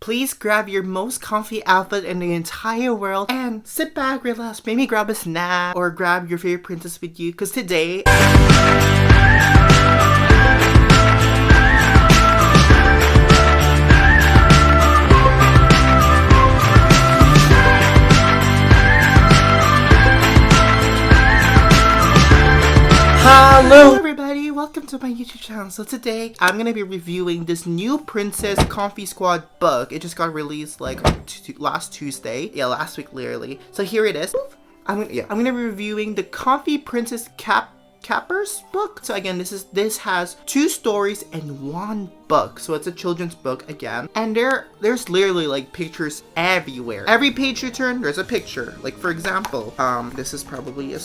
Please grab your most comfy outfit in the entire world and sit back, relax, maybe grab a snack or grab your favorite princess with you because today... Hello everybody, welcome to my YouTube channel. So today I'm gonna be reviewing this new Princess Comfy Squad book. It just got released like last Tuesday. Yeah, last week literally. So here it is. I'm gonna be reviewing the Comfy Princess Cappers book. So again, this has 2 stories and 1 book. So it's a children's book again. And there's literally like pictures everywhere. Every page you turn, there's a picture. Like for example, this is probably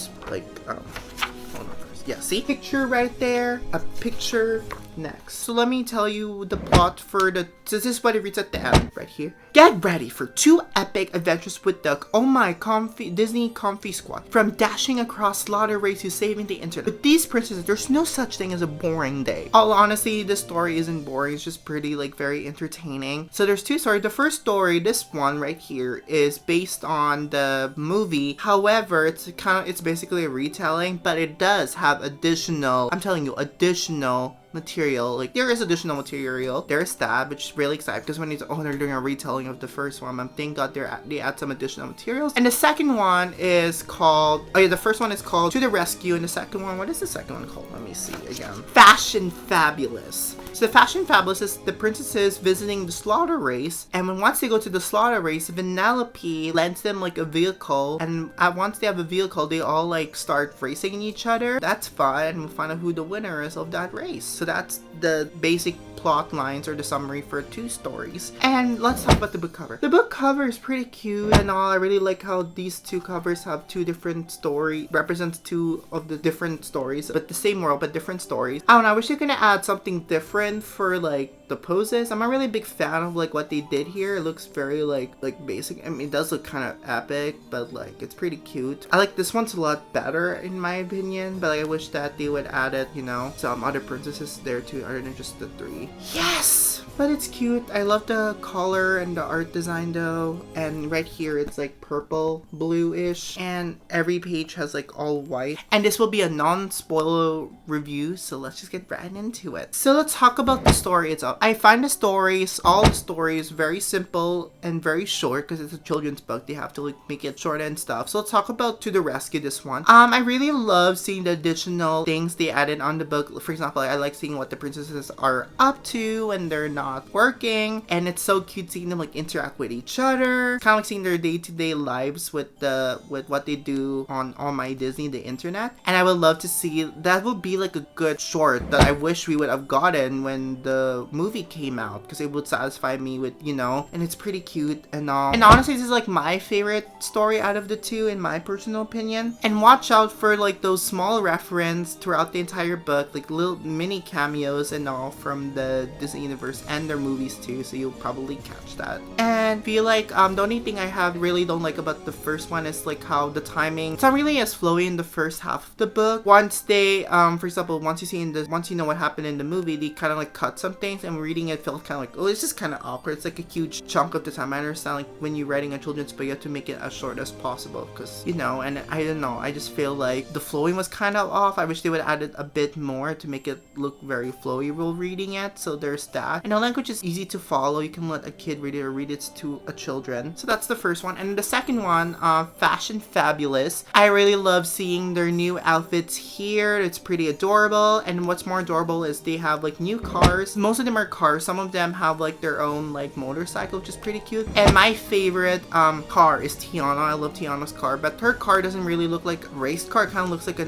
yeah, see? Picture right there, a picture next. So let me tell you the plot for so this is what it reads at the end, right here. Get ready for 2 epic adventures with the Disney Comfy Squad. From dashing across slaughter race to saving the internet. With these princesses, there's no such thing as a boring day. All honestly, this story isn't boring. It's just pretty, like, very entertaining. So there's 2 stories. The first story, this one right here, is based on the movie. However, it's basically a retelling, but it does have additional, I'm telling you, additional material. Like there is additional material. There is that, which is really exciting because when they're doing a retelling of the first one, thank God they add some additional materials. And the second one is called, the first one is called To the Rescue, and the second one, what is the second one called? Let me see again. Fashion Fabulous. So the Fashion Fabulous is the princesses visiting the slaughter race, and once they go to the slaughter race, Vanellope lends them like a vehicle, and once they have a vehicle, they all like start racing each other. That's fun, and we'll find out who the winner is of that race. So that's the basic plot lines or the summary for 2 stories. And let's talk about the book cover. The book cover is pretty cute and all. I really like how these 2 covers have 2 different stories, represents 2 of the different stories, but the same world, but different stories. I don't know, I wish they could add something different for like the poses. I'm a really big fan of like what they did here. It looks very like basic. I mean, it does look kind of epic, but like it's pretty cute. I like this one's a lot better in my opinion, but I wish that they would add it, you know, some other princesses there too, other than just the 3. Yes! But it's cute. I love the color and the art design though. And right here it's like purple, blue-ish. And every page has like all white. And this will be a non-spoiler review, so let's just get right into it. So let's talk about the story itself. I find all the stories very simple and very short because it's a children's book. They have to like make it short and stuff. So let's talk about To the Rescue, this one. I really love seeing the additional things they added on the book. For example, I like seeing what the princesses are up to when they're not working, and it's so cute seeing them like interact with each other, kind of like seeing their day-to-day lives with what they do on My Disney, the internet. And I would love to see, that would be like a good short that I wish we would have gotten when the movie came out, because it would satisfy me with, you know, and it's pretty cute and all. And honestly, this is like my favorite story out of the 2 in my personal opinion. And watch out for like those small reference throughout the entire book, like little mini cameos and all from the Disney universe and their movies too, so you'll probably catch that. And feel like the only thing I really don't like about the first one is like how the timing, it's not really as flowy in the first half of the book. Once they for example, once you know what happened in the movie, they kind of like cut some things, and reading it felt kind of like, oh, it's just kind of awkward. It's like a huge chunk of the time. I understand like when you're writing a children's book, you have to make it as short as possible because, you know, and I don't know, I just feel like the flowing was kind of off. I wish they would have added a bit more to make it look very flowy while reading it. So there's that. And the language is easy to follow. You can let a kid read it or read it to a children. So that's the first one. And the second one, Fashion Fabulous. I really love seeing their new outfits here. It's pretty adorable. And what's more adorable is they have like new cars. Most of them are cars. Some of them have like their own like motorcycle, which is pretty cute. And my favorite car is Tiana. I love Tiana's car, but her car doesn't really look like a race car. It kind of looks like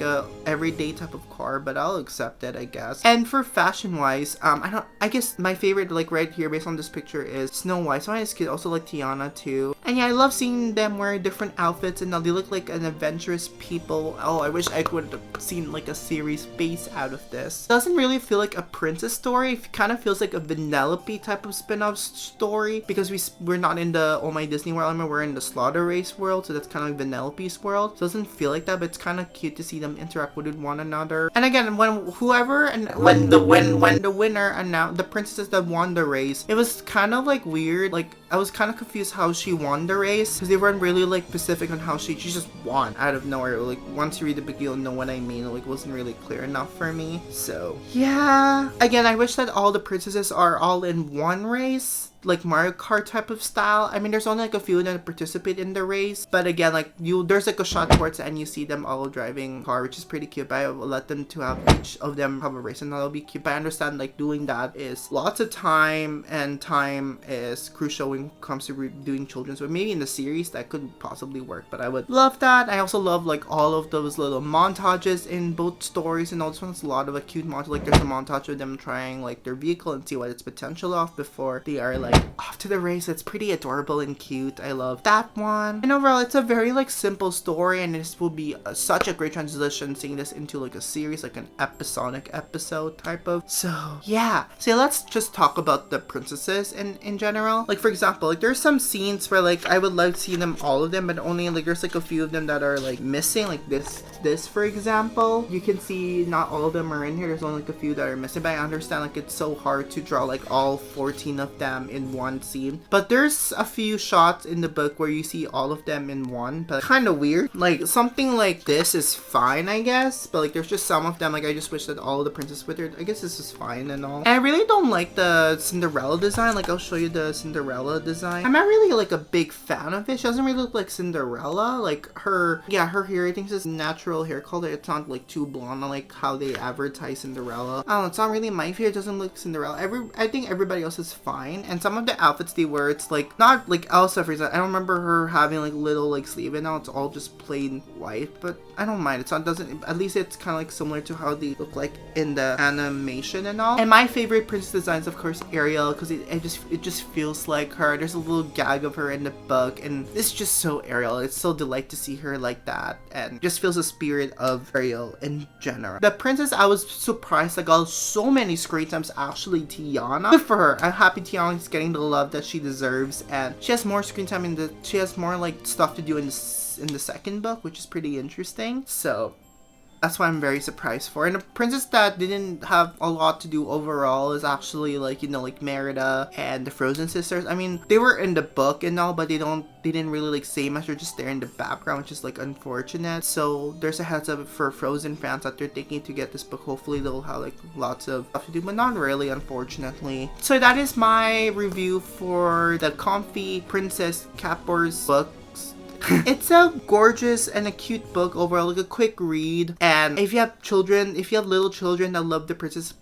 a everyday type of car, but I'll accept it, I guess. And for fashion wise, I guess my favorite like right here based on this picture is Snow White. So I also like Tiana too. And yeah, I love seeing them wear different outfits, and now they look like an adventurous people. Oh, I wish I would have seen like a series based out of this. It doesn't really feel like a princess story. It kind of feels like a Vanellope type of spin-off story, because we're not in the My Disney world anymore. We're in the slaughter race world, so that's kind of like Vanellope's world. So it doesn't feel like that, but it's kind of cute to see them interact with one another. whatever. And again, when the winner announced, the princess that won the race, it was kind of like weird. Like I was kind of confused how she won the race because they weren't really like specific on how she just won out of nowhere. Like once you read the book, you'll know what I mean. Like it wasn't really clear enough for me. So yeah. Again, I wish that all the princesses are all in one race, like Mario Kart type of style. I mean, there's only like a few that participate in the race, but again, like there's like a shot towards the end, you see them all driving a car, which is pretty cute. But I will let them to have each of them have a race, and that'll be cute. But I understand like doing that is lots of time, and time is crucial when it comes to doing children's. So maybe in the series that could possibly work, but I would love that. I also love like all of those little montages in both stories, and all this one's a lot of a cute montage. Like there's a montage of them trying like their vehicle and see what its potential of before they are like off to the race. It's pretty adorable and cute. I love that one. And overall, it's a very like simple story, and this will be such a great transition seeing this into like a series, like an episodic episode type of. So yeah, so let's just talk about the princesses in general. Like for example, like there's some scenes where like I would like to see them, all of them, but only like there's like a few of them that are like missing, like this for example. You can see not all of them are in here. There's only like a few that are missing, but I understand like it's so hard to draw like all 14 of them in one scene. But there's a few shots in the book where you see all of them in one, but kind of weird. Like something like this is fine, I guess, but like there's just some of them, like I just wish that all of the princesses with her. I guess this is fine and all. And I really don't like the Cinderella design. Like I'll show you the Cinderella design. I'm not really like a big fan of it. She doesn't really look like Cinderella. Like her hair, I think, is natural hair color. It's not like too blonde like how they advertise Cinderella. I don't know, it's not really my favorite. It doesn't look Cinderella. I think everybody else is fine. And some of the outfits they wear, it's like not like Elsa, for example. I don't remember her having like little like sleeve, and now it's all just plain white, but I don't mind. It's not, doesn't, at least it's kind of like similar to how they look like in the animation and all. And my favorite princess design is of course Ariel, because it just feels like her. There's a little gag of her in the book, and it's just so Ariel. It's so delight to see her like that, and just feels the spirit of Ariel in general. The princess, I was surprised I got so many screen times. Actually, Tiana, good for her. I'm happy Tiana is getting the love that she deserves, and she has more screen time she has more like stuff to do in the second book, which is pretty interesting. So that's why I'm very surprised for. And a princess that didn't have a lot to do overall is actually like, you know, like Merida and the Frozen sisters. I mean, they were in the book and all, but they didn't really like say much. They're just there in the background, which is like unfortunate. So there's a heads up for Frozen fans that they're thinking to get this book. Hopefully they'll have like lots of stuff to do, but not really, unfortunately. So that is my review for the Comfy Princess Capers book. It's a gorgeous and a cute book overall, like a quick read. And if you have little children that love the princess,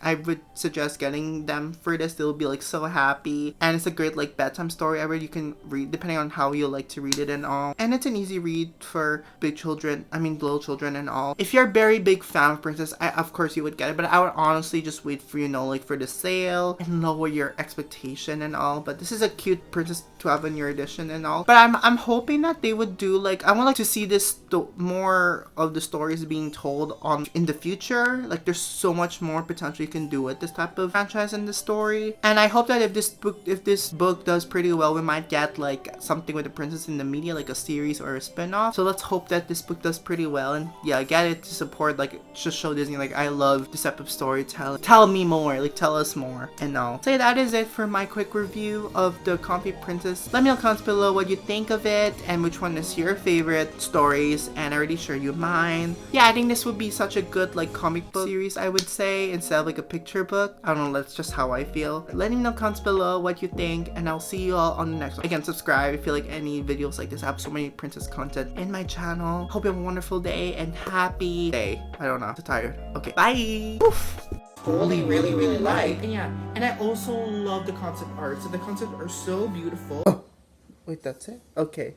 I would suggest getting them for this. They'll be like so happy, and it's a great like bedtime story. You can read depending on how you like to read it and all. And it's an easy read for little children and all. If you're a very big fan of princess, of course you would get it, but I would honestly just wait for, like for the sale and lower your expectation and all. But this is a cute princess to have in your edition and all. But I'm hoping that they would do like, I want to see this more of the stories being told in the future. Like there's so much more potential you can do with this type of franchise and the story. And I hope that if this book does pretty well, we might get like something with the princess in the media, like a series or a spin-off. So let's hope that this book does pretty well, and yeah, get it to support, like just show Disney like I love this type of storytelling. Tell me more, like tell us more and all. So that is it for my quick review of the Comfy Princess. Let me know in the comments below what you think of it and which one is your favorite stories, and I already showed you mine. Yeah, I think this would be such a good like comic book series, I would say, instead of like a picture book. I don't know, that's just how I feel. Let me know in the comments below what you think, and I'll see you all on the next one. Again, subscribe if you like any videos like this. I have so many princess content in my channel. Hope you have a wonderful day and happy day. I don't know, I'm tired. Okay, bye. Oof. Totally really like. And yeah, and I also love the concept art. So the concept are so beautiful. Oh, wait, that's it? Okay.